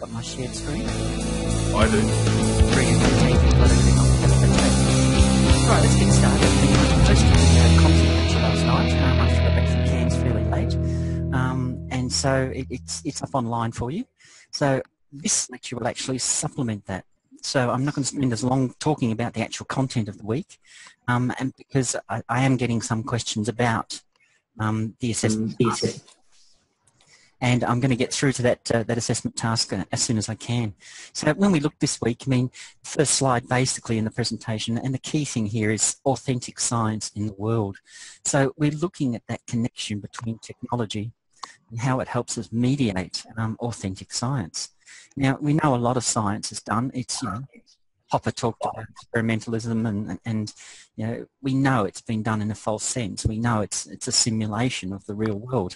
got my shared screen? I do. Brilliant. Right, let's get started. I posted the content lecture last night after I got back from Cairns fairly late. And so it's up online for you. So this lecture will actually supplement that. So I'm not going to spend as long talking about the actual content of the week, and because I am getting some questions about the assessment task. And I'm going to get through to that assessment task as soon as I can. So when we look this week, I mean, first slide basically in the presentation, and the key thing here is authentic science in the world. So we're looking at that connection between technology and how it helps us mediate authentic science. Now, we know a lot of science is done. It's, you know, Hopper talked about experimentalism, and you know, we know it's been done in a false sense. We know it's a simulation of the real world.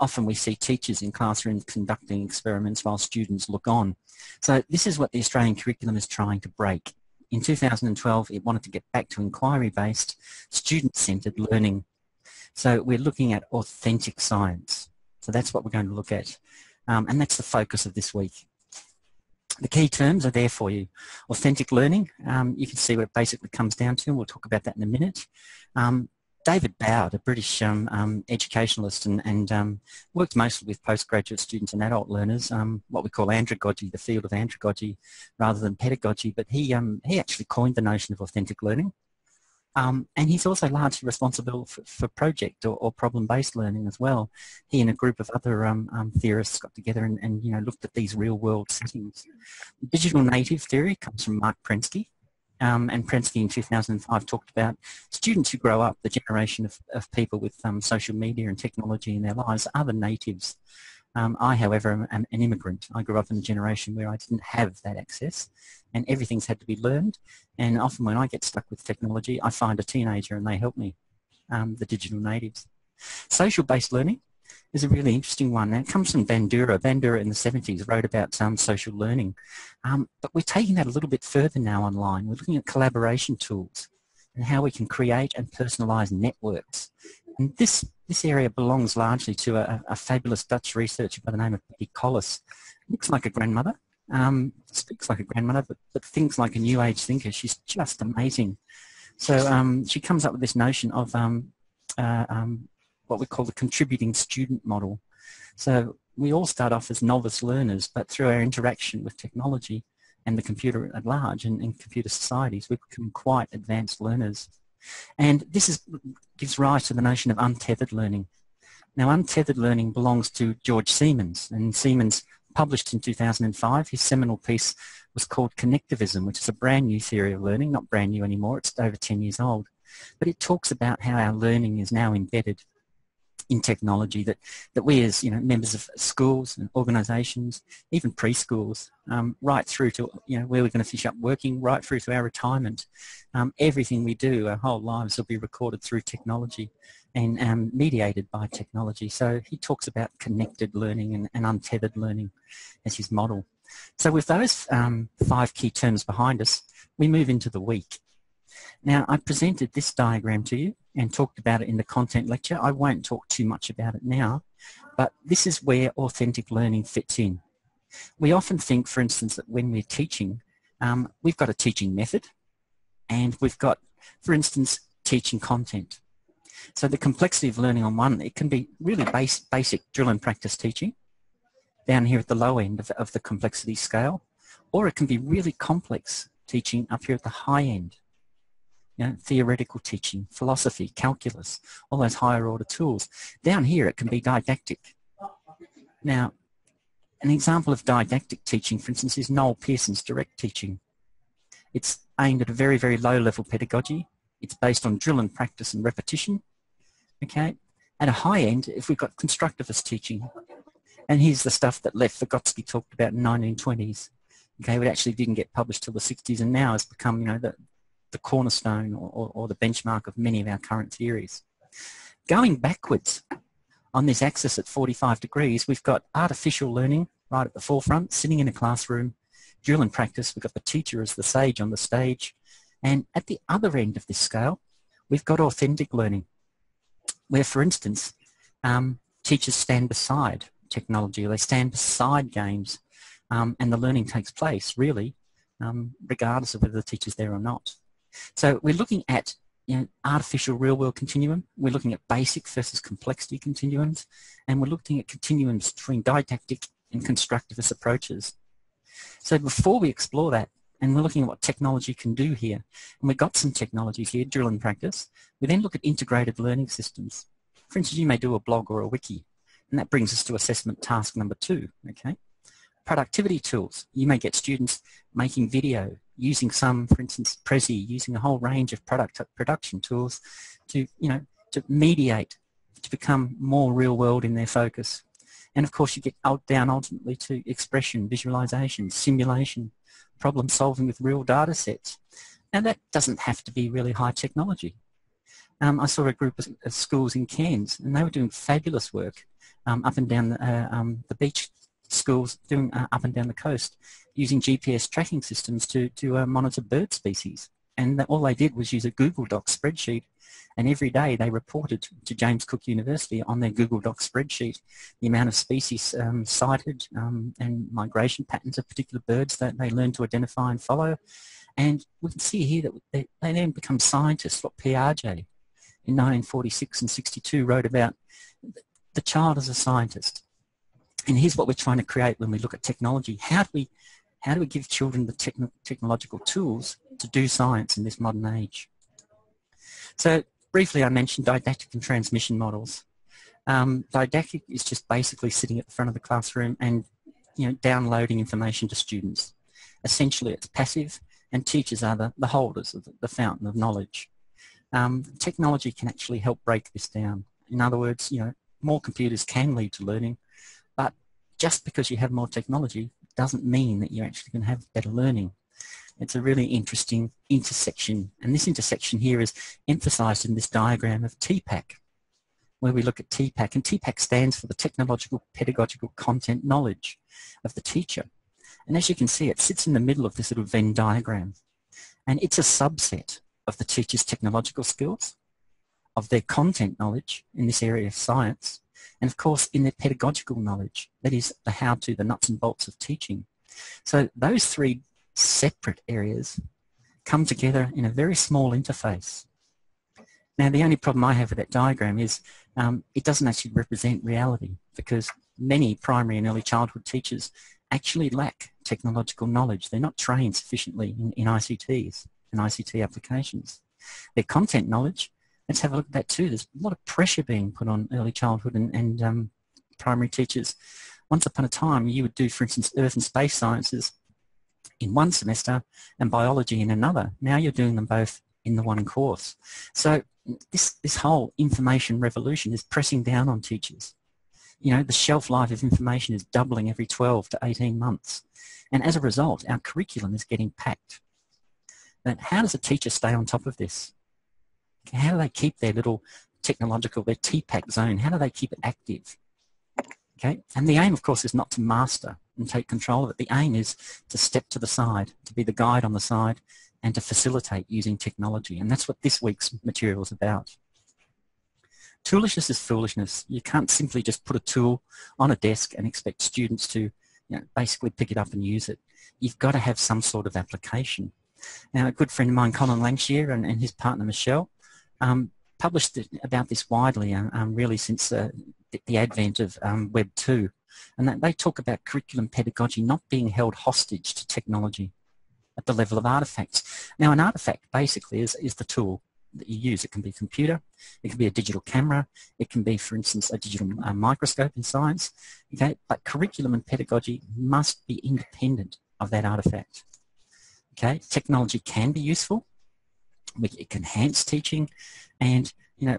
Often we see teachers in classrooms conducting experiments while students look on. So this is what the Australian curriculum is trying to break. In 2012, it wanted to get back to inquiry-based, student-centred learning. So we're looking at authentic science. So that's what we're going to look at. And that's the focus of this week. The key terms are there for you. Authentic learning, you can see what it basically comes down to, and we'll talk about that in a minute. David Bowd, a British educationalist and worked mostly with postgraduate students and adult learners, what we call andragogy, the field of andragogy rather than pedagogy, but he actually coined the notion of authentic learning. And he's also largely responsible for project or problem-based learning as well. He and a group of other theorists got together and you know, looked at these real-world settings. Digital native theory comes from Mark Prensky. And Prensky in 2005 talked about students who grow up, the generation of people with social media and technology in their lives are the natives. I, however, am an immigrant. I grew up in a generation where I didn't have that access and everything's had to be learned. And often when I get stuck with technology, I find a teenager and they help me, the digital natives. Social-based learning is a really interesting one. Now, it comes from Bandura. Bandura in the 70s wrote about social learning. But we're taking that a little bit further now online. We're looking at collaboration tools and how we can create and personalise networks. And this area belongs largely to a fabulous Dutch researcher by the name of Betty Collis. Looks like a grandmother, speaks like a grandmother, but thinks like a new age thinker. She's just amazing. So she comes up with this notion of what we call the contributing student model. So we all start off as novice learners, but through our interaction with technology and the computer at large and computer societies, we become quite advanced learners. And this gives rise to the notion of untethered learning. Now, untethered learning belongs to George Siemens, and Siemens published in 2005. His seminal piece was called Connectivism, which is a brand new theory of learning, not brand new anymore, it's over 10 years old. But it talks about how our learning is now embedded in technology, that we as, you know, members of schools and organisations, even preschools, right through to, you know, where we're going to finish up working, right through to our retirement, everything we do, our whole lives will be recorded through technology and mediated by technology. So he talks about connected learning and untethered learning as his model. So with those 5 key terms behind us, we move into the week. Now, I presented this diagram to you and talked about it in the content lecture. I won't talk too much about it now, but this is where authentic learning fits in. We often think, for instance, that when we're teaching, we've got a teaching method and we've got, for instance, teaching content. So the complexity of learning on one, it can be really basic drill and practice teaching down here at the low end of the complexity scale, or it can be really complex teaching up here at the high end. You know, theoretical teaching, philosophy, calculus, all those higher order tools. Down here it can be didactic. Now, an example of didactic teaching, for instance, is Noel Pearson's direct teaching. It's aimed at a very, very low level pedagogy. It's based on drill and practice and repetition. Okay, at a high end, if we've got constructivist teaching, and here's the stuff that Lev Vygotsky talked about in the 1920s. Okay, it actually didn't get published till the 60s and now has become, you know, the cornerstone or the benchmark of many of our current theories. Going backwards on this axis at 45 degrees, we've got artificial learning right at the forefront, sitting in a classroom, drill and practice. We've got the teacher as the sage on the stage. And at the other end of this scale, we've got authentic learning, where, for instance, teachers stand beside technology, or they stand beside games. and the learning takes place, really, regardless of whether the teacher's there or not. So we're looking at artificial real-world continuum, we're looking at basic versus complexity continuums, and we're looking at continuums between didactic and constructivist approaches. So before we explore that, and we're looking at what technology can do here, and we've got some technologies here, drill and practice, we then look at integrated learning systems. For instance, you may do a blog or a wiki, and that brings us to assessment task number 2, okay? Productivity tools. You may get students making video, using some, for instance, Prezi, using a whole range of production tools to, to mediate, to become more real world in their focus. And of course you get down ultimately to expression, visualization, simulation, problem solving with real data sets. Now that doesn't have to be really high technology. I saw a group of schools in Cairns, and they were doing fabulous work up and down the beach schools, doing up and down the coast, using GPS tracking systems to monitor bird species. And all they did was use a Google Docs spreadsheet, and every day they reported to James Cook University on their Google Docs spreadsheet the amount of species sighted and migration patterns of particular birds that they learned to identify and follow. And we can see here that they then become scientists. What Piaget in 1946 and 62 wrote about the child as a scientist. And here's what we're trying to create when we look at technology. How do we give children the technological tools to do science in this modern age? So briefly I mentioned didactic and transmission models. Didactic is just basically sitting at the front of the classroom and downloading information to students. Essentially it's passive, and teachers are the holders of the fountain of knowledge. Technology can actually help break this down. In other words, more computers can lead to learning, but just because you have more technology doesn't mean that you're actually going to have better learning. It's a really interesting intersection, and this intersection here is emphasized in this diagram of TPAC, where we look at TPAC, and TPAC stands for the technological pedagogical content knowledge of the teacher. And as you can see, it sits in the middle of this little Venn diagram, and it's a subset of the teacher's technological skills, of their content knowledge in this area of science, and of course in their pedagogical knowledge, that is the how-to, the nuts and bolts of teaching. So those three separate areas come together in a very small interface. Now the only problem I have with that diagram is it doesn't actually represent reality, because many primary and early childhood teachers actually lack technological knowledge. They're not trained sufficiently in ICTs and ICT applications. Their content knowledge, let's have a look at that too. There's a lot of pressure being put on early childhood and primary teachers. Once upon a time, you would do, for instance, earth and space sciences in one semester and biology in another. Now you're doing them both in the one course. So this whole information revolution is pressing down on teachers. The shelf life of information is doubling every 12 to 18 months. And as a result, our curriculum is getting packed. But how does a teacher stay on top of this? How do they keep their little technological, their TPAC zone? How do they keep it active? Okay, and the aim, of course, is not to master and take control of it. The aim is to step to the side, to be the guide on the side, and to facilitate using technology. And that's what this week's material is about. Toolishness is foolishness. You can't simply just put a tool on a desk and expect students to basically pick it up and use it. You've got to have some sort of application. Now, a good friend of mine, Colin Langshire, and his partner Michelle, published about this widely really since the advent of Web 2. And they talk about curriculum pedagogy not being held hostage to technology at the level of artifacts. Now, an artifact basically is the tool that you use. It can be a computer, it can be a digital camera, it can be, for instance, a digital microscope in science. Okay, but curriculum and pedagogy must be independent of that artifact. Okay, technology can be useful, it can enhance teaching, and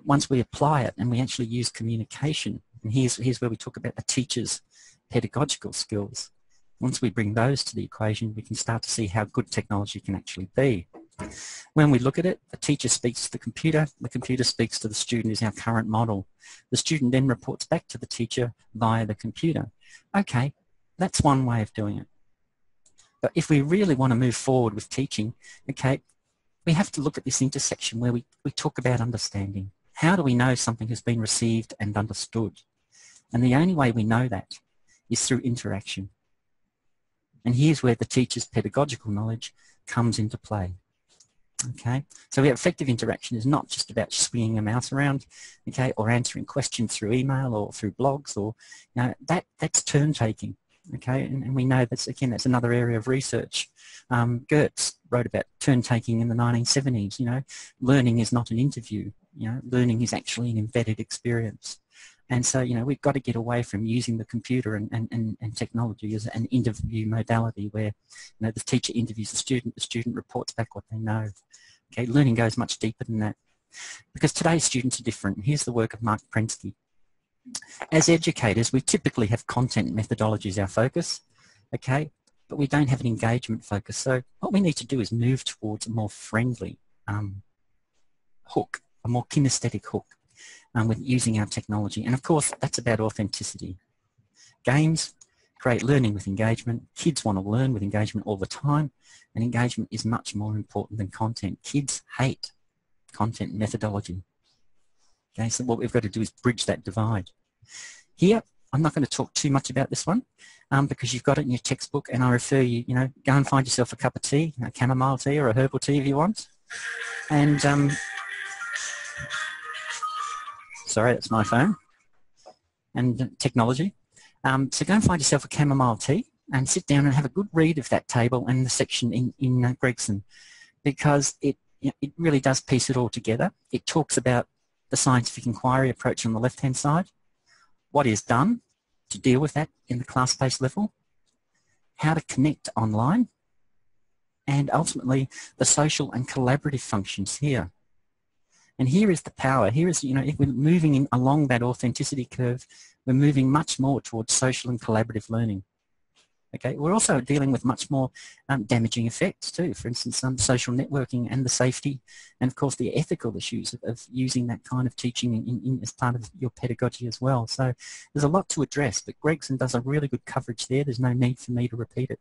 once we apply it and we actually use communication, and here's where we talk about the teacher's pedagogical skills. Once we bring those to the equation, we can start to see how good technology can actually be. When we look at it, the teacher speaks to the computer speaks to the student is our current model. The student then reports back to the teacher via the computer. Okay, that's one way of doing it. But if we really want to move forward with teaching, okay, we have to look at this intersection where we talk about understanding. How do we know something has been received and understood? And the only way we know that is through interaction. And here's where the teacher's pedagogical knowledge comes into play. Okay, so we have effective interaction is not just about swinging a mouse around, okay, or answering questions through email or through blogs, or that's turn taking. Okay, and we know that's, again, that's another area of research. Goetz wrote about turn taking in the 1970s. Learning is not an interview. Learning is actually an embedded experience. And so, we've got to get away from using the computer and technology as an interview modality where, the teacher interviews the student reports back what they know. Okay, learning goes much deeper than that. Because today's students are different. Here's the work of Mark Prensky. As educators, we typically have content methodology as our focus, okay, but we don't have an engagement focus. So what we need to do is move towards a more friendly hook, a more kinesthetic hook. With using our technology. And of course, that's about authenticity. Games create learning with engagement. Kids want to learn with engagement all the time, and engagement is much more important than content. Kids hate content methodology. Okay, so what we've got to do is bridge that divide. Here, I'm not going to talk too much about this one because you've got it in your textbook, and I refer you, go and find yourself a cup of tea, a chamomile tea or a herbal tea if you want. And sorry, that's my phone. And technology. So go and find yourself a chamomile tea and sit down and have a good read of that table and the section in Gregson, because it really does piece it all together. It talks about the scientific inquiry approach on the left-hand side, what is done to deal with that in the class-based level, how to connect online, and ultimately the social and collaborative functions here. And here is the power. Here is, if we're moving along that authenticity curve, we're moving much more towards social and collaborative learning. Okay, we're also dealing with much more damaging effects too. For instance, social networking and the safety, and of course the ethical issues of using that kind of teaching as part of your pedagogy as well. So there's a lot to address, but Gregson does a really good coverage there. There's no need for me to repeat it.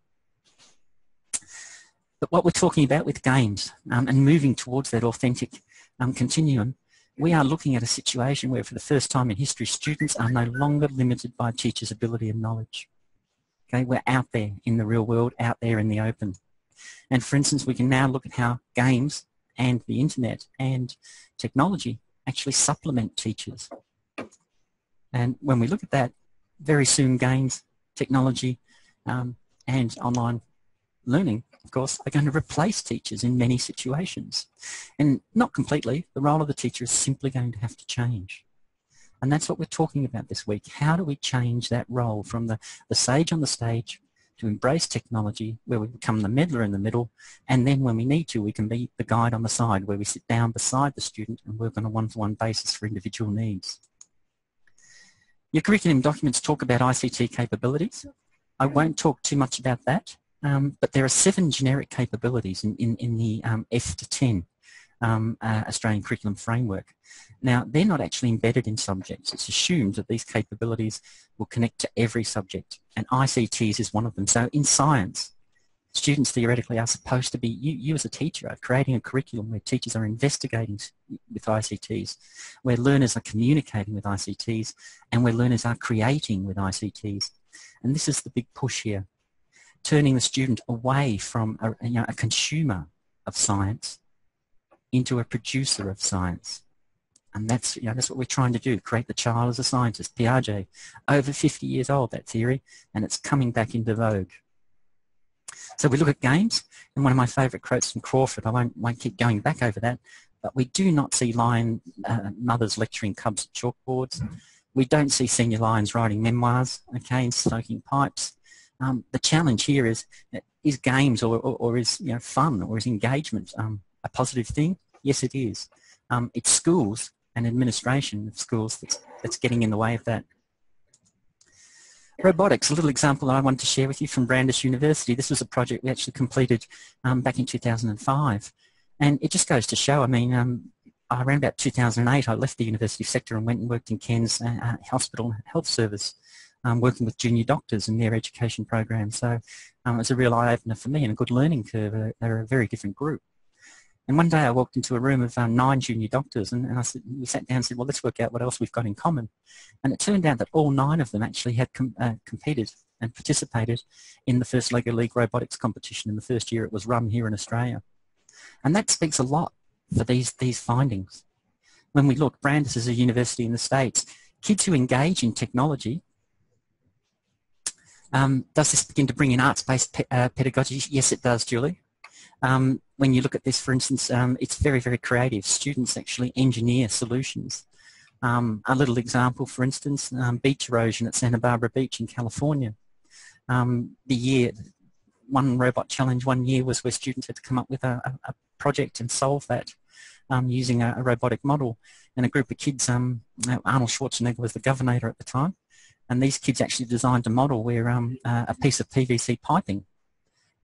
But what we're talking about with games and moving towards that authentic continuum, we are looking at a situation where for the first time in history, students are no longer limited by teachers' ability and knowledge. Okay, we're out there in the real world, out there in the open. And for instance, we can now look at how games and the internet and technology actually supplement teachers. And when we look at that, very soon games, technology and online learning, of course, are going to replace teachers in many situations. And not completely. The role of the teacher is simply going to have to change. And that's what we're talking about this week. How do we change that role from the sage on the stage to embrace technology, where we become the meddler in the middle, and then when we need to, we can be the guide on the side, where we sit down beside the student and work on a one-to-one basis for individual needs. Your curriculum documents talk about ICT capabilities. I won't talk too much about that. But there are 7 generic capabilities in the F to 10 Australian Curriculum Framework. Now, they're not actually embedded in subjects. It's assumed that these capabilities will connect to every subject, and ICTs is one of them. So in science, students theoretically are supposed to be, you as a teacher are creating a curriculum where teachers are investigating with ICTs, where learners are communicating with ICTs, and where learners are creating with ICTs. And this is the big push here. Turning the student away from a consumer of science into a producer of science. And that's, that's what we're trying to do, create the child as a scientist. Piaget, over 50 years old, that theory, and it's coming back into vogue. So we look at games, and one of my favourite quotes from Crawford, I won't keep going back over that, but we do not see lion mothers lecturing cubs at chalkboards. We don't see senior lions writing memoirs, okay, and smoking pipes. The challenge here is games or is fun or is engagement a positive thing? Yes, it is. It's schools and administration of schools that's getting in the way of that. Robotics, a little example that I wanted to share with you from Brandeis University. This was a project we actually completed back in 2005. And it just goes to show, I mean, around about 2008, I left the university sector and went and worked in Cairns Hospital Health Service, working with junior doctors in their education program. So it was a real eye-opener for me and a good learning curve. They're a very different group. And one day I walked into a room of 9 junior doctors, and I said, we sat down and said, well, let's work out what else we've got in common. And it turned out that all 9 of them actually had competed and participated in the first Lego League robotics competition in the first year it was run here in Australia. And that speaks a lot for these findings. When we look, Brandis is a university in the States. Kids who engage in technology, does this begin to bring in arts-based pedagogy? Yes, it does, Julie. When you look at this, for instance, it's very, very creative. Students actually engineer solutions. A little example, for instance, beach erosion at Santa Barbara Beach in California. One robot challenge one year was where students had to come up with a project and solve that using a robotic model. And a group of kids, Arnold Schwarzenegger was the governor at the time, and these kids actually designed a model where a piece of PVC piping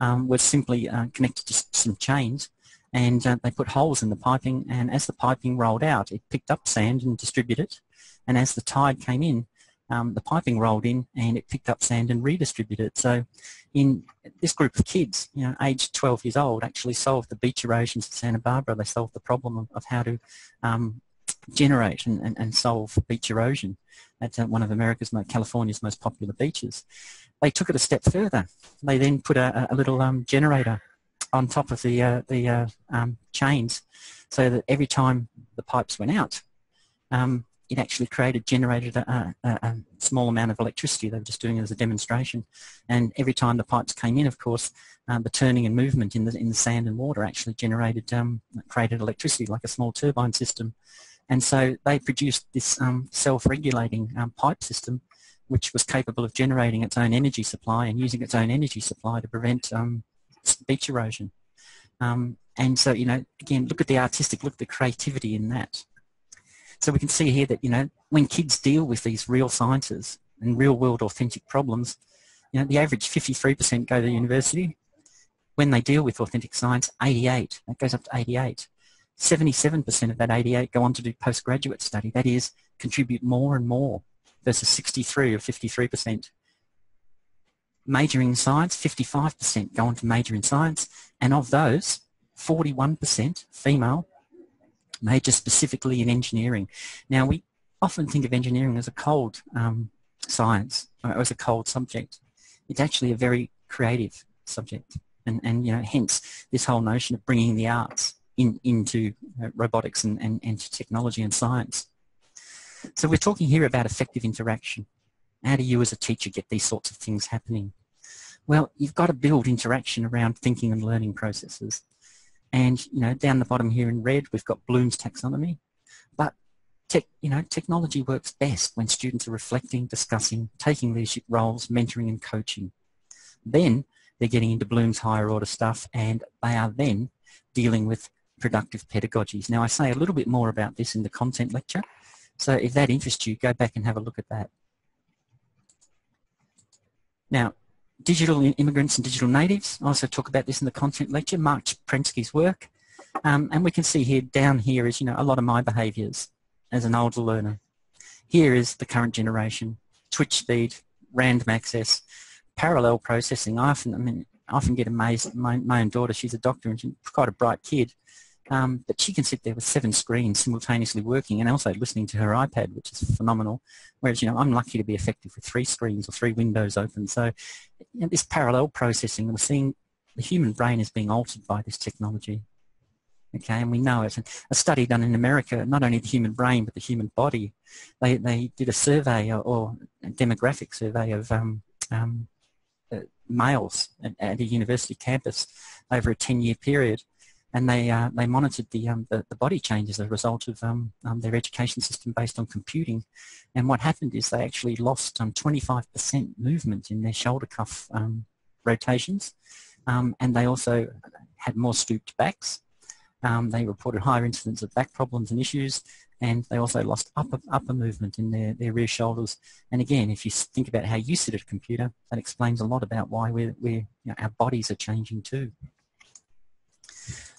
was simply connected to some chains, and they put holes in the piping, and as the piping rolled out, it picked up sand and distributed it, and as the tide came in, the piping rolled in and it picked up sand and redistributed it. So in this group of kids, aged 12 years old, actually solved the beach erosions at Santa Barbara. They solved the problem of how to generate and solve beach erosion at one of California's most popular beaches. They took it a step further. They then put a little generator on top of the chains, so that every time the pipes went out, it actually generated a small amount of electricity. They were just doing it as a demonstration. And every time the pipes came in, of course, the turning and movement in the sand and water actually created electricity, like a small turbine system. And so they produced this self-regulating pipe system, which was capable of generating its own energy supply and using its own energy supply to prevent beach erosion. And so, again, look at the artistic, look at the creativity in that. So we can see here that, when kids deal with these real sciences and real-world authentic problems, the average 53% go to university. When they deal with authentic science, 88. That goes up to 88. 77% of that 88 go on to do postgraduate study. That is, contribute more and more, versus 63 or 53%. Majoring in science, 55% go on to major in science, and of those, 41% female major specifically in engineering. Now, we often think of engineering as a cold science, or as a cold subject. It's actually a very creative subject, and hence this whole notion of bringing the arts into robotics and into technology and science. So we're talking here about effective interaction. How do you as a teacher get these sorts of things happening? Well, you've got to build interaction around thinking and learning processes. And, down the bottom here in red, we've got Bloom's taxonomy. But, technology works best when students are reflecting, discussing, taking leadership roles, mentoring and coaching. Then they're getting into Bloom's higher order stuff, and they are then dealing with productive pedagogies. Now, I say a little bit more about this in the content lecture. So if that interests you, go back and have a look at that. Now, digital immigrants and digital natives. I also talk about this in the content lecture, Mark Prensky's work. And we can see here, down here is, a lot of my behaviours as an older learner. Here is the current generation, twitch speed, random access, parallel processing. I often get amazed at my own daughter. She's a doctor and she's quite a bright kid. But she can sit there with 7 screens simultaneously working and also listening to her iPad, which is phenomenal. Whereas, I'm lucky to be effective with 3 screens or 3 windows open. So, this parallel processing, we're seeing the human brain is being altered by this technology. Okay, and we know it. And a study done in America, not only the human brain, but the human body, they did a survey or a demographic survey of males at a university campus over a 10-year period. And they monitored the body changes as a result of their education system based on computing. And what happened is they actually lost 25% movement in their shoulder cuff rotations. And they also had more stooped backs. They reported higher incidence of back problems and issues. And they also lost upper movement in their rear shoulders. And again, if you think about how you sit at a computer, that explains a lot about why our bodies are changing too.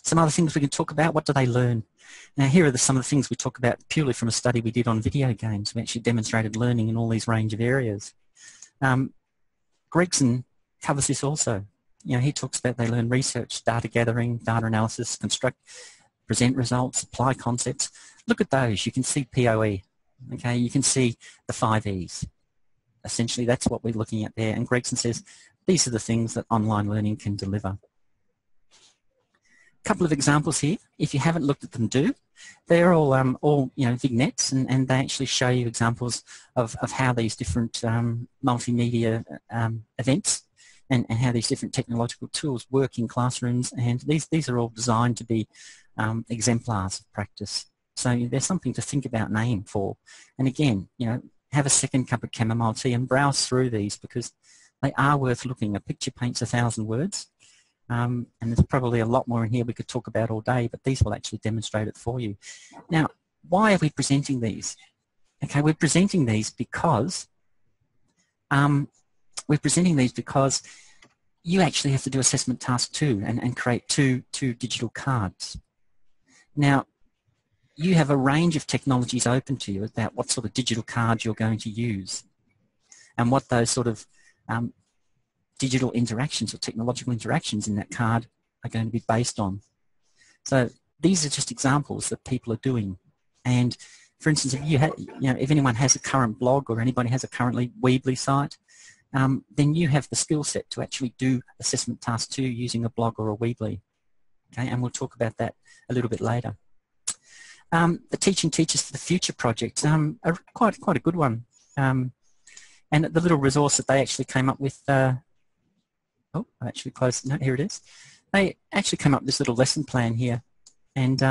Some other things we can talk about. What do they learn? Now, here are some of the things we talk about purely from a study we did on video games. We actually demonstrated learning in all these range of areas. Gregson covers this also. He talks about they learn research, data gathering, data analysis, construct, present results, apply concepts. Look at those. You can see POE. Okay, you can see the 5 E's. essentially that's what we're looking at there. And Gregson says these are the things that online learning can deliver. A couple of examples here. If you haven't looked at them, do. They're all vignettes, and they actually show you examples of how these different multimedia events and how these different technological tools work in classrooms, and these are all designed to be exemplars of practice. So there's something to think about and aim for. And again, have a second cup of chamomile tea and browse through these, because they are worth looking. A picture paints 1,000 words. And there's probably a lot more in here we could talk about all day, but these will actually demonstrate it for you. Now, why are we presenting these? Okay, we're presenting these because you actually have to do assessment task 2 and create two digital cards. Now, you have a range of technologies open to you about what sort of digital cards you're going to use and what those sort of digital interactions or technological interactions in that card are going to be based on. So these are just examples that people are doing. And for instance, if anyone has a current blog or anybody has a currently Weebly site, then you have the skill set to actually do assessment task 2 using a blog or a Weebly. Okay, and we'll talk about that a little bit later. The Teaching Teachers for the Future project, are quite a good one. And the little resource that they actually came up with, oh, I actually closed, no, here it is. They actually came up with this little lesson plan here, and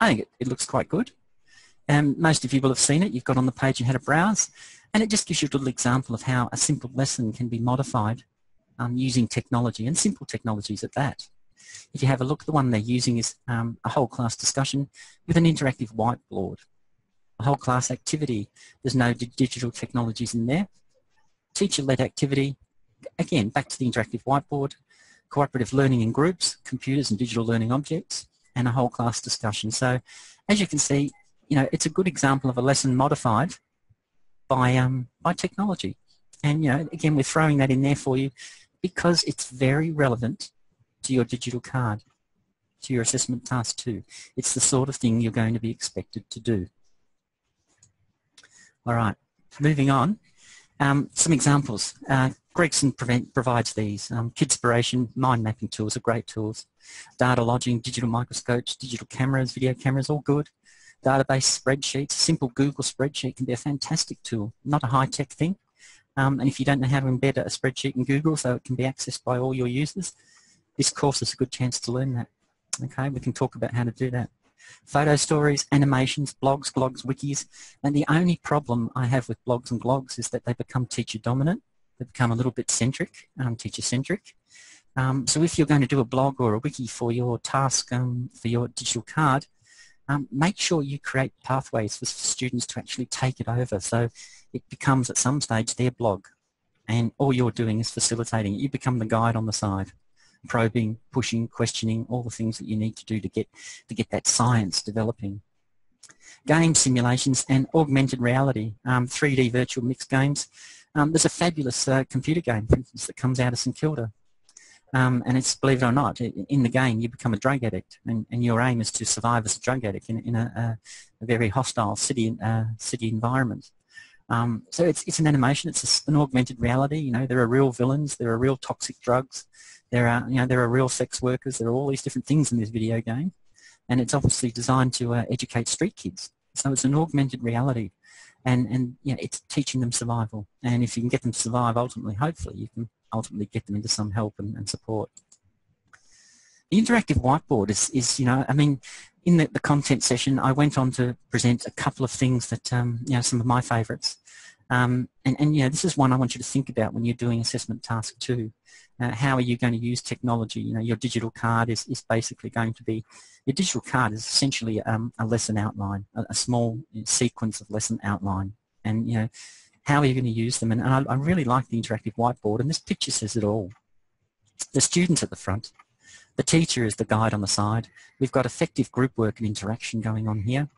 I think it looks quite good. Most of you will have seen it. You've got on the page and had a browse, and it just gives you a little example of how a simple lesson can be modified using technology, and simple technologies at that. If you have a look, the one they're using is a whole class discussion with an interactive whiteboard. A whole class activity. There's no digital technologies in there. Teacher-led activity. Again, back to the interactive whiteboard, cooperative learning in groups, computers and digital learning objects, and a whole class discussion. So, as you can see, it's a good example of a lesson modified by technology. And, again, we're throwing that in there for you because it's very relevant to your digital card, to your assessment task 2. It's the sort of thing you're going to be expected to do. All right, moving on. Some examples. Gregson provides these. Kidspiration, mind mapping tools are great tools. Data lodging, digital microscopes, digital cameras, video cameras, all good. Database spreadsheets, simple Google spreadsheet can be a fantastic tool, not a high-tech thing. And if you don't know how to embed a spreadsheet in Google so it can be accessed by all your users, this course is a good chance to learn that. Okay, we can talk about how to do that. Photo stories, animations, blogs, wikis, and the only problem I have with blogs and blogs is that they become teacher dominant. They become a little bit centric, teacher centric. So if you're going to do a blog or a wiki for your task, for your digital card, make sure you create pathways for students to actually take it over, so it becomes at some stage their blog, and all you're doing is facilitating it. You become the guide on the side, probing, pushing, questioning, all the things that you need to do to get that science developing. Game simulations and augmented reality, 3D virtual mixed games. There's a fabulous computer game, for instance, that comes out of St Kilda. And it's, believe it or not, in the game you become a drug addict, and your aim is to survive as a drug addict in a very hostile city environment. So it's an animation, it's an augmented reality. There are real villains, there are real toxic drugs, there are real sex workers, there are all these different things in this video game, and it's obviously designed to educate street kids. So it's an augmented reality, and it's teaching them survival. And if you can get them to survive, ultimately, hopefully, you can ultimately get them into some help and support. The interactive whiteboard is I mean, in the content session, I went on to present a couple of things that, some of my favourites. And this is one I want you to think about when you're doing assessment task 2. How are you going to use technology? Your digital card is basically going to be, your digital card is essentially a lesson outline, a small sequence of lesson outline. And, how are you going to use them? And I really like the interactive whiteboard, and this picture says it all. The students at the front, the teacher is the guide on the side. We've got effective group work and interaction going on here.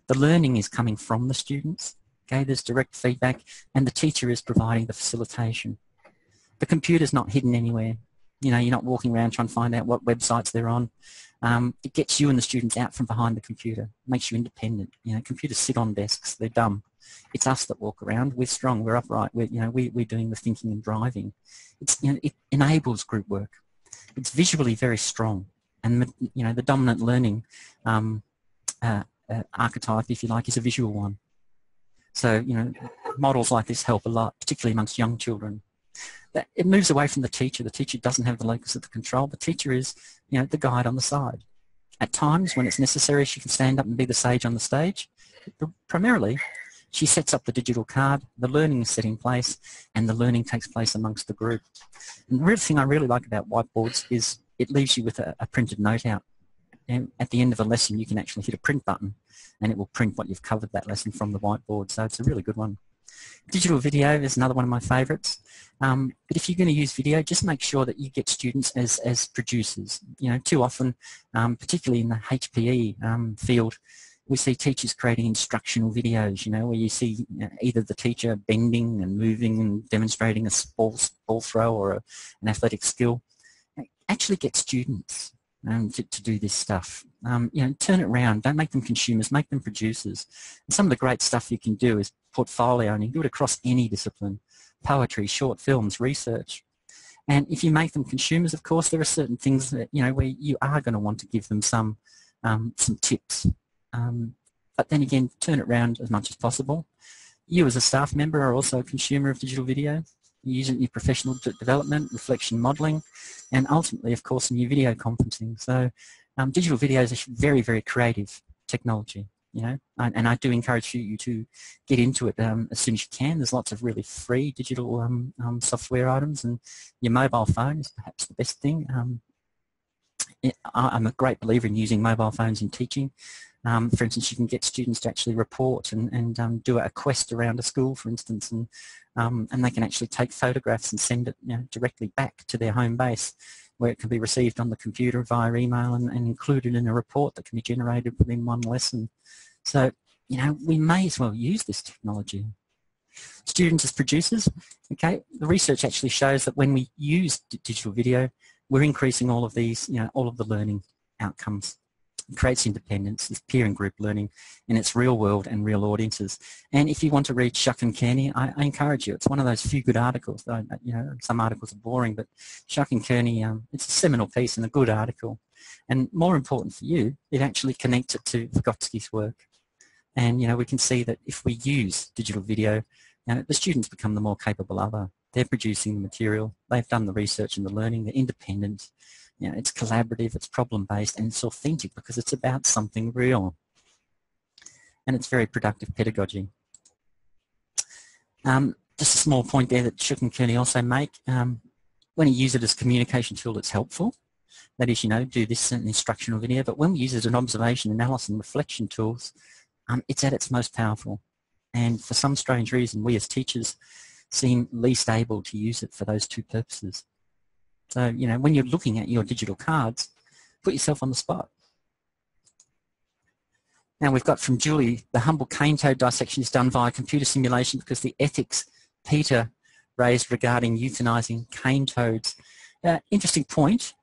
The learning is coming from the students. Okay, there's direct feedback, and the teacher is providing the facilitation. The computer's not hidden anywhere. You're not walking around trying to find out what websites they're on. It gets you and the students out from behind the computer, makes you independent. You know, computers sit on desks, they're dumb. It's us that walk around. We're strong, we're upright, we're doing the thinking and driving. It enables group work. It's visually very strong, and the dominant learning archetype, if you like, is a visual one. So models like this help a lot, particularly amongst young children. It moves away from the teacher. The teacher doesn't have the locus of the control. The teacher is, the guide on the side. At times, when it's necessary, she can stand up and be the sage on the stage. But primarily, she sets up the digital card, the learning is set in place, and the learning takes place amongst the group. And the real thing I really like about whiteboards is it leaves you with a printed note out. And at the end of a lesson, you can actually hit a print button, and it will print what you've covered that lesson from the whiteboard. So it's a really good one. Digital video is another one of my favourites. But if you're going to use video, just make sure that you get students as producers. Too often, particularly in the HPE field, we see teachers creating instructional videos, where you see either the teacher bending and moving and demonstrating a ball throw or an athletic skill. Actually get students to do this stuff. Turn it around. Don't make them consumers, make them producers. And some of the great stuff you can do is portfolio, and you can do it across any discipline: poetry, short films, research. And if you make them consumers, of course, there are certain things that where you are going to want to give them some tips. But then again, turn it around as much as possible. You as a staff member are also a consumer of digital video. You use it in your professional development, reflection modelling, and ultimately, of course, in your video conferencing. So digital video is a very, very creative technology. And I do encourage you to get into it as soon as you can. There's lots of really free digital software items, and your mobile phone is perhaps the best thing. I'm a great believer in using mobile phones in teaching. For instance, you can get students to actually report and do a quest around a school, for instance, and they can actually take photographs and send it directly back to their home base, where it can be received on the computer via email and included in a report that can be generated within one lesson. So, we may as well use this technology. Students as producers, okay, the research actually shows that when we use digital video, we're increasing all of these, all of the learning outcomes. It creates independence, it's peer and group learning, and it's real world and real audiences. And if you want to read Shuck and Kearney, I encourage you. It's one of those few good articles. Some articles are boring, but Shuck and Kearney, it's a seminal piece and a good article. And more important for you, it actually connects it to Vygotsky's work. And, we can see that if we use digital video, the students become the more capable other. They're producing the material, they've done the research and the learning, they're independent. It's collaborative, it's problem-based, and it's authentic because it's about something real. And it's very productive pedagogy. Just a small point there that Shuck and Kearney also make. When you use it as a communication tool, it's helpful. That is, do this in instructional video. But when we use it as an observation, analysis, and reflection tools, it's at its most powerful. And for some strange reason, we as teachers seem least able to use it for those two purposes. So, when you're looking at your digital cards, put yourself on the spot. Now we've got from Julie, the humble cane toad dissection is done via computer simulation because the ethics Peter raised regarding euthanizing cane toads. Interesting point.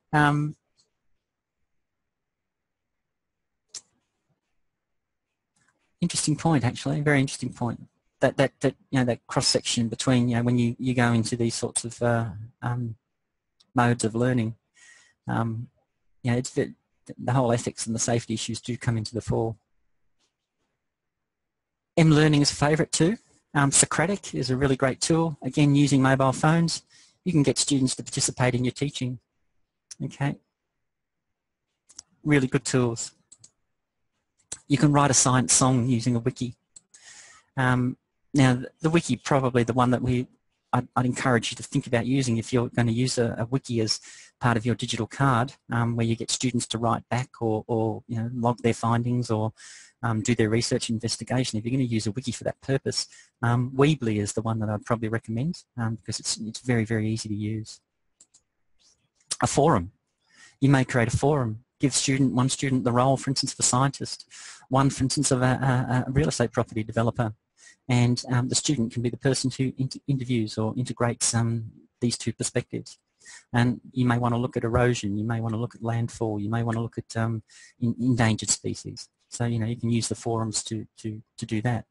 Interesting point, actually, very interesting point. That cross section between when you go into these sorts of modes of learning, it's the whole ethics and the safety issues do come into the fore. M-learning is a favourite too. Socratic is a really great tool. Again, using mobile phones, you can get students to participate in your teaching. Okay, really good tools. You can write a science song using a wiki. Now, the wiki probably the one that I'd encourage you to think about using if you're going to use a wiki as part of your digital card, where you get students to write back or log their findings or do their research investigation. If you're going to use a wiki for that purpose, Weebly is the one that I'd probably recommend because it's very, very easy to use. A forum. You may create a forum. Give one student the role, for instance, of a scientist, one, for instance, of a real estate property developer. And the student can be the person who interviews or integrates these two perspectives. And you may want to look at erosion, you may want to look at landfall, you may want to look at endangered species. So, you know, you can use the forums to do that.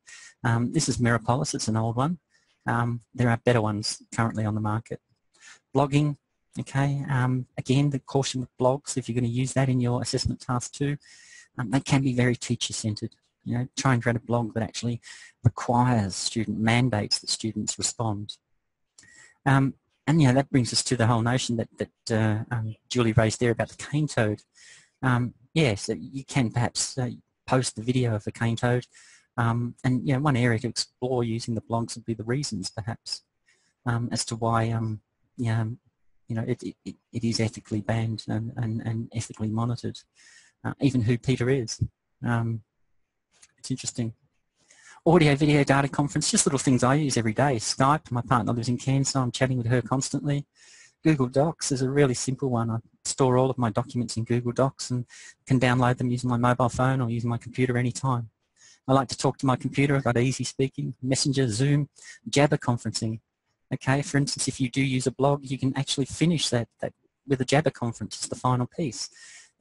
This is Mirapolis, it's an old one. There are better ones currently on the market. Blogging, okay, again, the caution with blogs, if you're going to use that in your assessment task too, they can be very teacher-centred. You know, try and create a blog that actually requires student mandates that students respond. And you know, that brings us to the whole notion that Julie raised there about the cane toad. Yes, you can perhaps post the video of the cane toad, and you know, one area to explore using the blogs would be the reasons, perhaps, as to why you know, it is ethically banned and ethically monitored. Even who Peter is. It's interesting. Audio, video, data conference, just little things I use every day. Skype, my partner lives in Cairns, so I'm chatting with her constantly. Google Docs is a really simple one. I store all of my documents in Google Docs and can download them using my mobile phone or using my computer anytime. I like to talk to my computer. I've got easy speaking, Messenger, Zoom, Jabber conferencing. Okay, for instance, if you do use a blog, you can actually finish that with a Jabber conference, it's the final piece.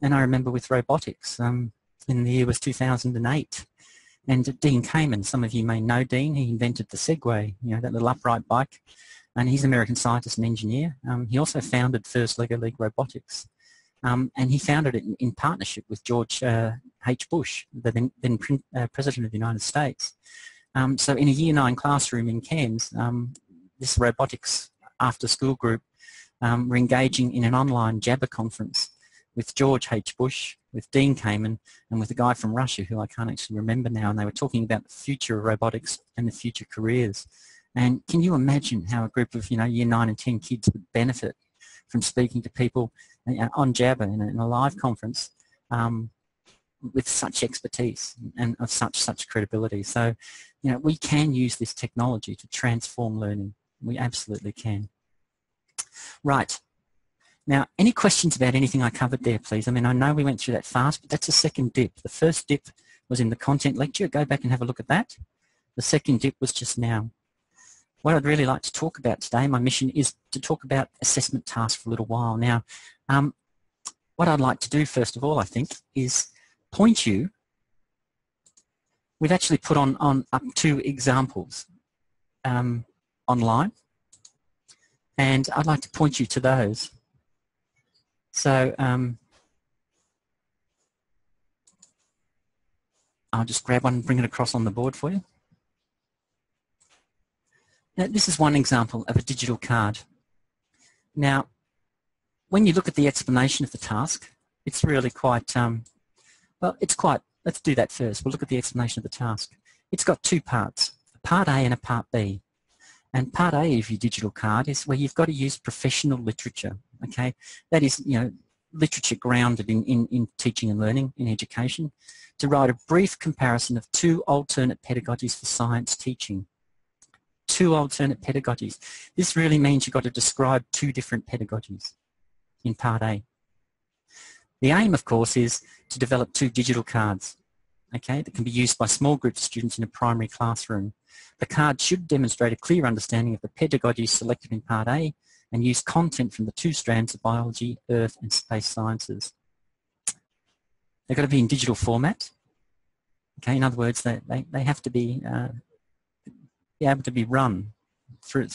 And I remember with robotics, in the year was 2008, and Dean Kamen, some of you may know Dean, he invented the Segway, you know, that little upright bike, and he's an American scientist and engineer. He also founded First Lego League Robotics, and he founded it in partnership with George H. Bush, the then President of the United States. So in a Year 9 classroom in Cairns, this robotics after-school group were engaging in an online Jabber conference with George H. Bush, with Dean Kamen, and with a guy from Russia who I can't actually remember now, and they were talking about the future of robotics and the future careers. And can you imagine how a group of, you know, Year 9 and 10 kids would benefit from speaking to people on Jabber in a live conference with such expertise and of such credibility? So, you know, we can use this technology to transform learning. We absolutely can. Right. Now, any questions about anything I covered there, please? I mean, I know we went through that fast, but that's a second dip. The first dip was in the content lecture. Go back and have a look at that. The second dip was just now. What I'd really like to talk about today, my mission is to talk about assessment tasks for a little while. Now, what I'd like to do, first of all, I think, is point you. We've actually put on up 2 examples online, and I'd like to point you to those. So I'll just grab one and bring it across on the board for you. Now, this is one example of a digital card. Now, when you look at the explanation of the task, it's really quite, well, it's quite, let's do that first. We'll look at the explanation of the task. It's got 2 parts, a part A and a part B. And part A of your digital card is where you've got to use professional literature, okay? That is, you know, literature grounded in teaching and learning, in education, to write a brief comparison of 2 alternate pedagogies for science teaching. 2 alternate pedagogies. This really means you've got to describe 2 different pedagogies in part A. The aim, of course, is to develop 2 digital cards, okay, that can be used by small groups of students in a primary classroom. The card should demonstrate a clear understanding of the pedagogy selected in part A and use content from the 2 strands of biology, earth and space sciences. They've got to be in digital format. Okay, in other words, they have to be able to be run through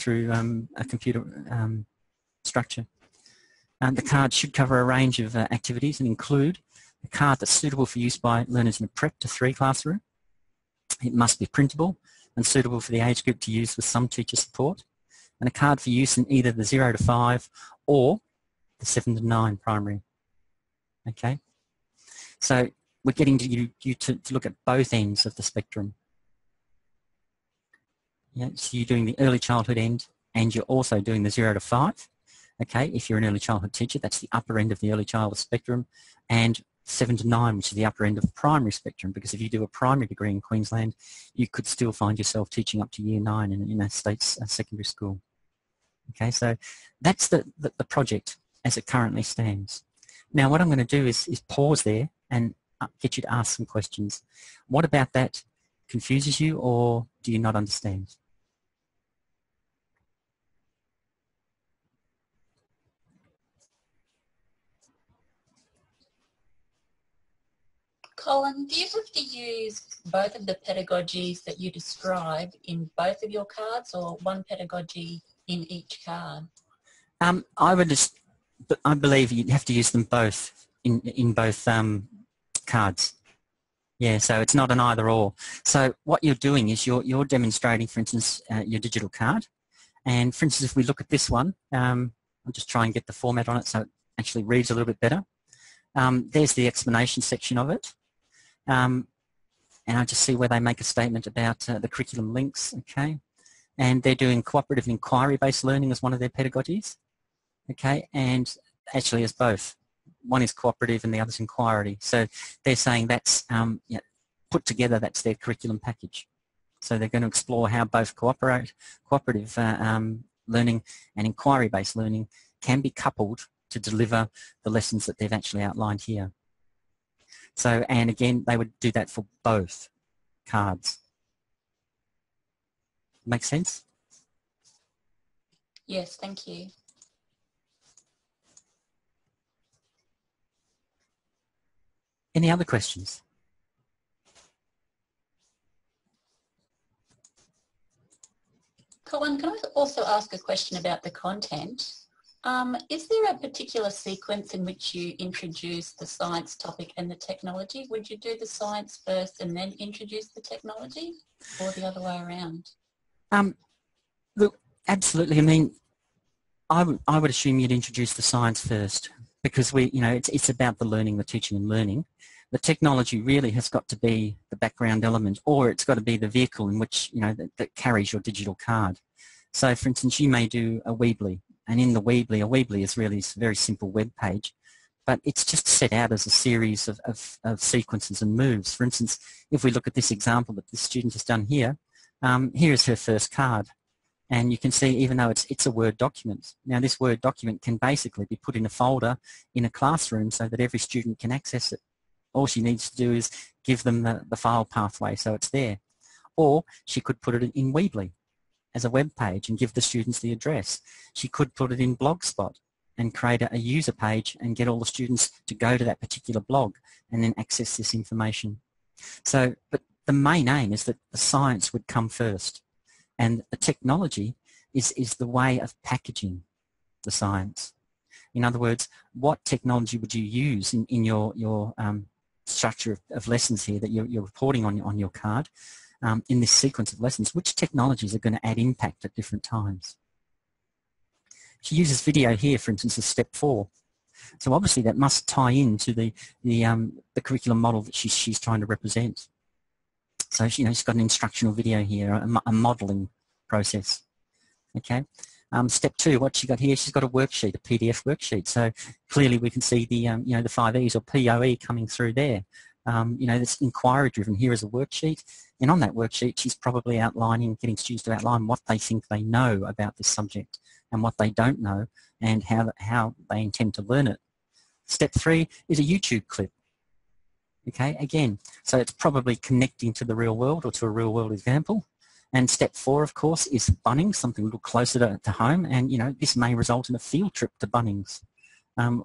a computer structure. The card should cover a range of activities and include a card that's suitable for use by learners in a prep to 3 classroom. It must be printable and suitable for the age group to use with some teacher support, and a card for use in either the 0 to 5 or the 7 to 9 primary. Okay, so we're getting to you to look at both ends of the spectrum. Yeah, so you're doing the early childhood end and you're also doing the 0 to 5. Okay, if you're an early childhood teacher, that's the upper end of the early childhood spectrum, and 7 to 9, which is the upper end of the primary spectrum, because if you do a primary degree in Queensland, you could still find yourself teaching up to Year 9 in a state secondary school. Okay, so that's the project as it currently stands. Now, what I'm going to do is pause there and get you to ask some questions. What about that confuses you, or do you not understand? Colin, do you have to use both of the pedagogies that you describe in both of your cards, or one pedagogy in each card? I believe you have to use them both in both cards. Yeah, so it's not an either or. So what you're doing is you're demonstrating, for instance, your digital card. And for instance, if we look at this one, I'll just try and get the format on it so it actually reads a little bit better. There's the explanation section of it. And I just see where they make a statement about the curriculum links, okay? And they're doing cooperative and inquiry-based learning as one of their pedagogies, okay? And actually as both. One is cooperative and the other's inquiry. So they're saying that's put together, that's their curriculum package. So they're going to explore how both cooperative learning and inquiry-based learning can be coupled to deliver the lessons that they've actually outlined here. So, and again, they would do that for both cards. Make sense? Yes, thank you. Any other questions? Colin, can I also ask a question about the content? Is there a particular sequence in which you introduce the science topic and the technology? Would you do the science first and then introduce the technology, or the other way around? Look, absolutely. I mean, I would assume you'd introduce the science first, because it's about the learning, the teaching and learning. The technology really has got to be the background element, or it's got to be the vehicle in which, that carries your digital card. So, for instance, you may do a Weebly, and in the Weebly, a Weebly is really a very simple web page, but it's just set out as a series of sequences and moves. For instance, if we look at this example that this student has done here, here is her first card. And you can see, even though it's a Word document, now this Word document can basically be put in a folder in a classroom so that every student can access it. All she needs to do is give them the file pathway so it's there. Or she could put it in Weebly as a web page and give the students the address. She could put it in Blogspot and create a user page and get all the students to go to that particular blog and then access this information. So, but the main aim is that the science would come first, and the technology is the way of packaging the science. In other words, what technology would you use in your structure of lessons here that you're reporting on your card, in this sequence of lessons? Which technologies are going to add impact at different times? She uses video here, for instance, as step 4. So obviously that must tie into the curriculum model that she's trying to represent. So she's got an instructional video here, a modelling process. Okay. Step 2, what she got here? She's got a worksheet, a PDF worksheet. So clearly we can see the the 5 E's or POE coming through there. That's inquiry driven. Here is a worksheet, and on that worksheet she's probably getting students to outline what they think they know about this subject and what they don't know, and how they intend to learn it. Step 3 is a YouTube clip. Okay, again, so it's probably connecting to the real world or to a real world example. And step 4, of course, is Bunnings, something a little closer to home, and this may result in a field trip to Bunnings,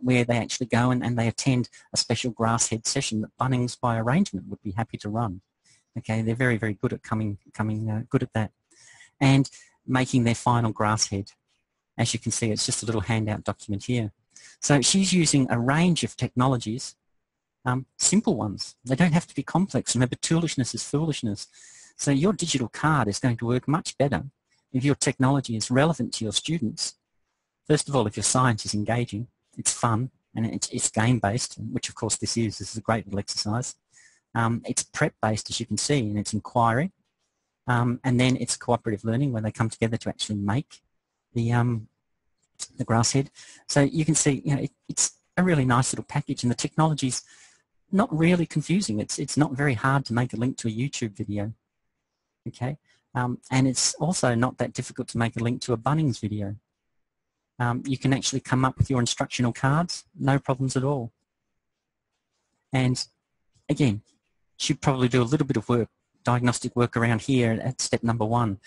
where they actually go and they attend a special grasshead session that Bunnings by arrangement would be happy to run. Okay, they're very, very good at coming good at that. And making their final grasshead. As you can see, it's just a little handout document here. So she's using a range of technologies, simple ones. They don't have to be complex. Remember, toolishness is foolishness. So your digital card is going to work much better if your technology is relevant to your students. First of all, if your science is engaging, it's fun, and it's game-based, which of course this is. This is a great little exercise. It's prep-based, as you can see, and it's inquiry. And then it's cooperative learning, where they come together to actually make the grasshead. So you can see, it's a really nice little package, and the technology's not really confusing. It's not very hard to make a link to a YouTube video. Okay, and it's also not that difficult to make a link to a Bunnings video. You can actually come up with your instructional cards, no problems at all. And again, she'd probably do a little bit of work, diagnostic work around here at step number 1.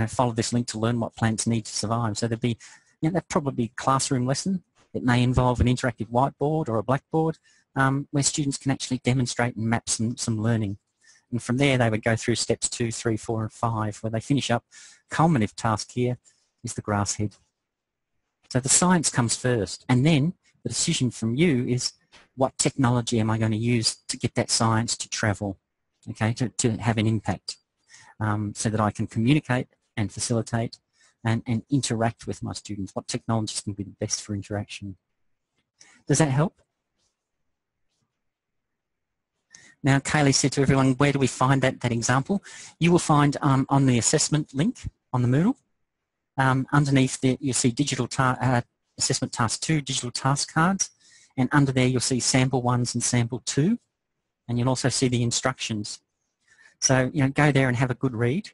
Follow this link to learn what plants need to survive. So there'd be, that'd probably be a classroom lesson. It may involve an interactive whiteboard or a blackboard, where students can actually demonstrate and map some learning. And from there, they would go through steps 2, 3, 4, and 5, where they finish up. Culminative task here is the grass head. So the science comes first, and then the decision from you is, what technology am I going to use to get that science to travel, okay, to have an impact, so that I can communicate and facilitate and interact with my students. What technologies can be the best for interaction? Does that help? Now, Kaylee said to everyone, where do we find that example? You will find on the assessment link on the Moodle. Underneath there, you'll see digital assessment task 2, digital task cards. And under there, you'll see sample 1s and sample 2. And you'll also see the instructions. So, go there and have a good read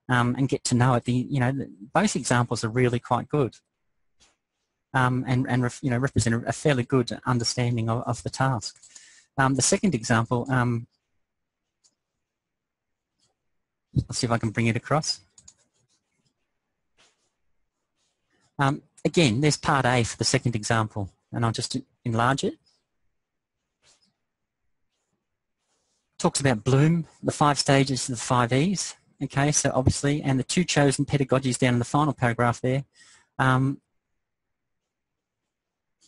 and get to know it. Both examples are really quite good and represent a fairly good understanding of the task. The second example, let's see if I can bring it across. Again, there's part A for the second example, and I'll just enlarge it. Talks about Bloom, the 5 stages of the 5 E's. Okay, so obviously, and the 2 chosen pedagogies down in the final paragraph there.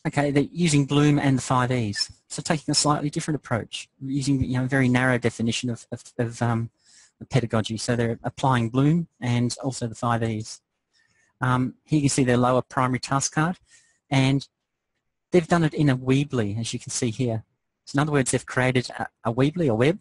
Okay, they're using Bloom and the 5 E's. So taking a slightly different approach, using a very narrow definition of pedagogy. So they're applying Bloom and also the 5 E's. Here you can see their lower primary task card, and they've done it in a Weebly, as you can see here. So in other words, they've created a Weebly, a web.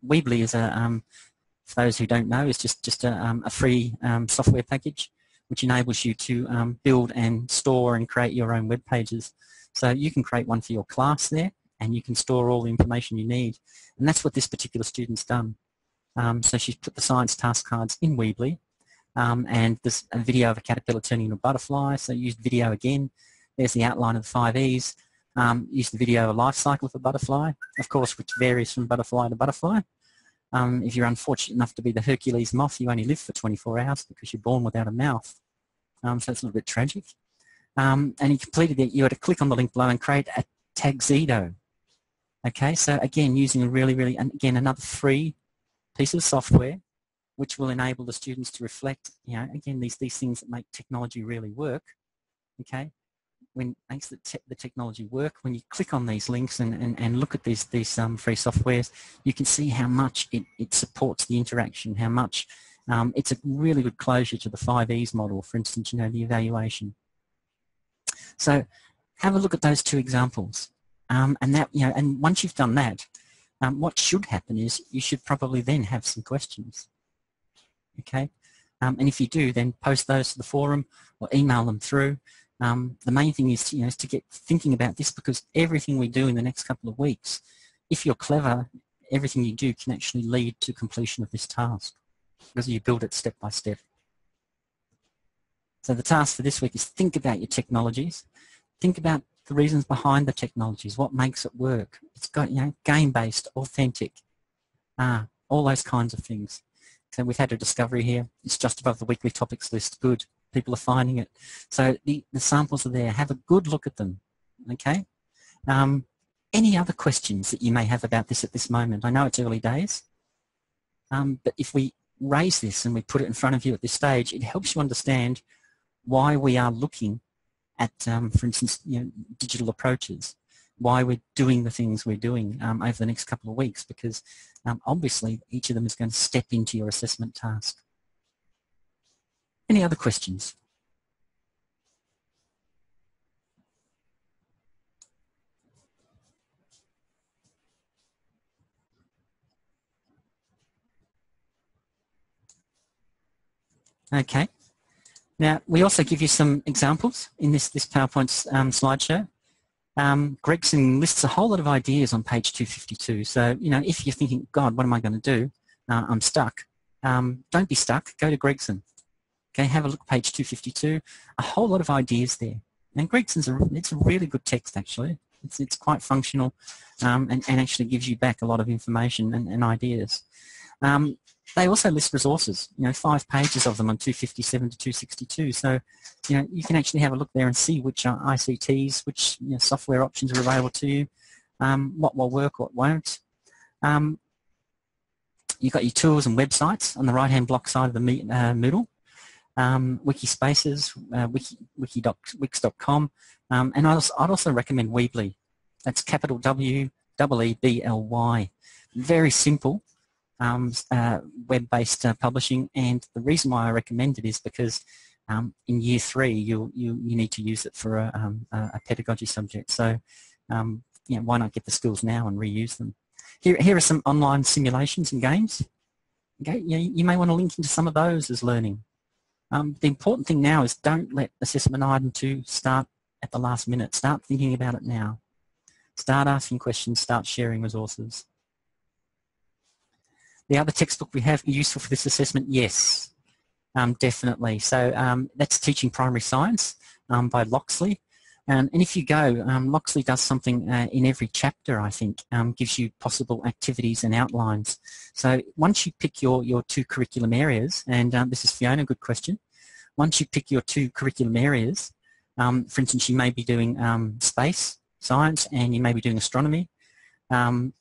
Weebly is for those who don't know, is just a free software package which enables you to build and store and create your own web pages. So you can create one for your class there, and you can store all the information you need. And that's what this particular student's done. So she's put the science task cards in Weebly, and there's a video of a caterpillar turning into a butterfly, so used video again. There's the outline of the 5 E's. Used the video of a life cycle of a butterfly, of course, which varies from butterfly to butterfly. If you're unfortunate enough to be the Hercules moth, you only live for 24 hours because you're born without a mouth. So it's a little bit tragic. And he completed it. You had to click on the link below and create a Tagzedo. Okay, so again, using a really, again, another free piece of software which will enable the students to reflect, again, these things that make technology really work. Okay, when it makes the technology work, when you click on these links and look at these free softwares, you can see how much it supports the interaction, how much it's a really good closure to the 5 E's model, for instance, the evaluation. So have a look at those 2 examples. And that, and once you've done that, what should happen is you should probably then have some questions. Okay, and if you do, then post those to the forum or email them through. The main thing is to get thinking about this, because everything we do in the next couple of weeks, if you're clever, everything you do can actually lead to completion of this task, because you build it step by step. So the task for this week is think about your technologies. Think about the reasons behind the technologies, what makes it work. It's got, game-based, authentic, all those kinds of things. So we've had a discovery here. It's just above the weekly topics list. Good. People are finding it. So the samples are there. Have a good look at them. Okay. Any other questions that you may have about this at this moment? I know it's early days, but if we raise this and we put it in front of you at this stage, it helps you understand why we are looking at, for instance, digital approaches, why we're doing the things we're doing over the next couple of weeks, because obviously each of them is going to step into your assessment task. Any other questions? Okay. Now, we also give you some examples in this PowerPoint slideshow. Gregson lists a whole lot of ideas on page 252. So, if you're thinking, God, what am I going to do? I'm stuck. Don't be stuck. Go to Gregson. Okay, have a look at page 252. A whole lot of ideas there. And Gregson's it's a really good text, actually. It's quite functional and actually gives you back a lot of information and ideas. They also list resources, 5 pages of them on 257 to 262. So, you can actually have a look there and see which ICTs, which software options are available to you. what will work, what won't. You've got your tools and websites on the right-hand block side of the Moodle. Wikispaces, wix.com, and I'd also recommend Weebly. That's capital W-E-E-B-L-Y. Very simple web-based publishing, and the reason why I recommend it is because in year 3 you need to use it for a pedagogy subject. So why not get the skills now and reuse them? Here are some online simulations and games. Okay, you may want to link into some of those as learning. The important thing now is don't let assessment item 2 start at the last minute. Start thinking about it now. Start asking questions, start sharing resources. The other textbook we have useful for this assessment, yes, definitely. So that's Teaching Primary Science by Loxley. And if you go, Loxley does something in every chapter, I think, gives you possible activities and outlines. So once you pick your 2 curriculum areas, and this is Fiona, good question. Once you pick your 2 curriculum areas, for instance, you may be doing space science and you may be doing astronomy, and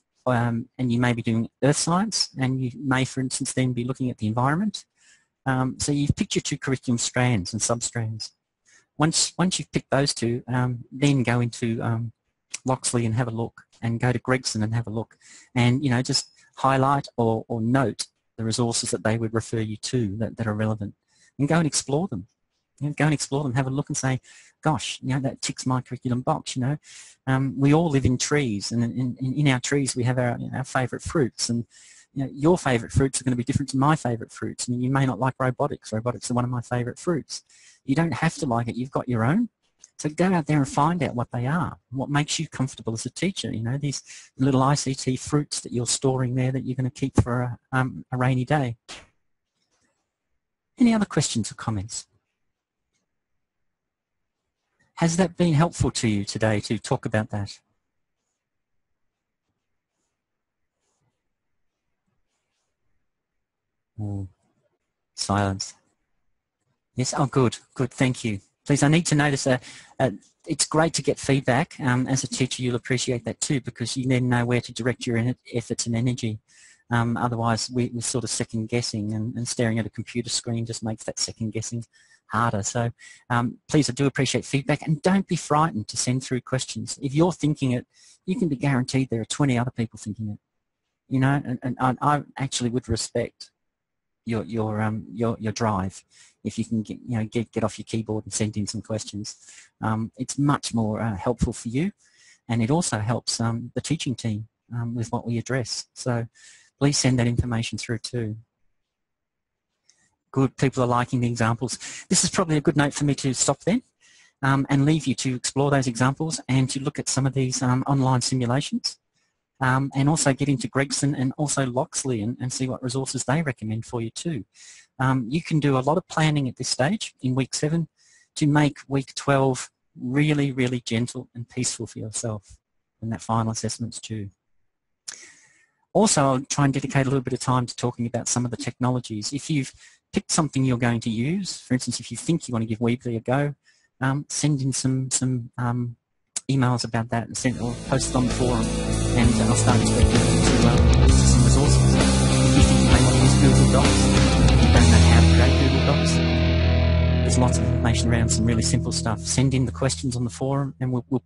you may be doing earth science, and you may, for instance, then be looking at the environment. So you've picked your 2 curriculum strands and substrands. Once you've picked those 2, then go into Loxley and have a look, and go to Gregson and have a look, and just highlight or note the resources that they would refer you to that are relevant, and go and explore them. Go and explore them, have a look and say, gosh, that ticks my curriculum box. We all live in trees, and in our trees we have our favourite fruits, and your favourite fruits are going to be different to my favourite fruits. And you may not like robotics. Robotics are one of my favourite fruits. You don't have to like it. You've got your own. So go out there and find out what they are, what makes you comfortable as a teacher. These little ICT fruits that you're storing there that you're going to keep for a rainy day. Any other questions or comments? Has that been helpful to you today to talk about that? Oh, silence. Yes, oh good, thank you. Please, I need to notice it's great to get feedback. As a teacher, you'll appreciate that too, because you then know where to direct your efforts and energy. Otherwise, we're sort of second guessing, and staring at a computer screen just makes that second guessing harder. So please, I do appreciate feedback, and don't be frightened to send through questions. If you're thinking it, you can be guaranteed there are 20 other people thinking it. And I actually would respect your drive if you can get off your keyboard and send in some questions. It's much more helpful for you, and it also helps the teaching team with what we address. So please send that information through too. Good, people are liking the examples. This is probably a good note for me to stop then and leave you to explore those examples and to look at some of these online simulations. And also get into Gregson and also Loxley and see what resources they recommend for you too. You can do a lot of planning at this stage in week 7 to make week 12 really, really gentle and peaceful for yourself when that final assessment's due. Also, I'll try and dedicate a little bit of time to talking about some of the technologies. If you've picked something you're going to use, for instance, if you think you want to give Weebly a go, send in some emails about that and or post it on the forum, and I'll start expecting you to some resources. If you think you may want to use Google Docs, if you don't know how to create Google Docs, there's lots of information around some really simple stuff. Send in the questions on the forum, and we'll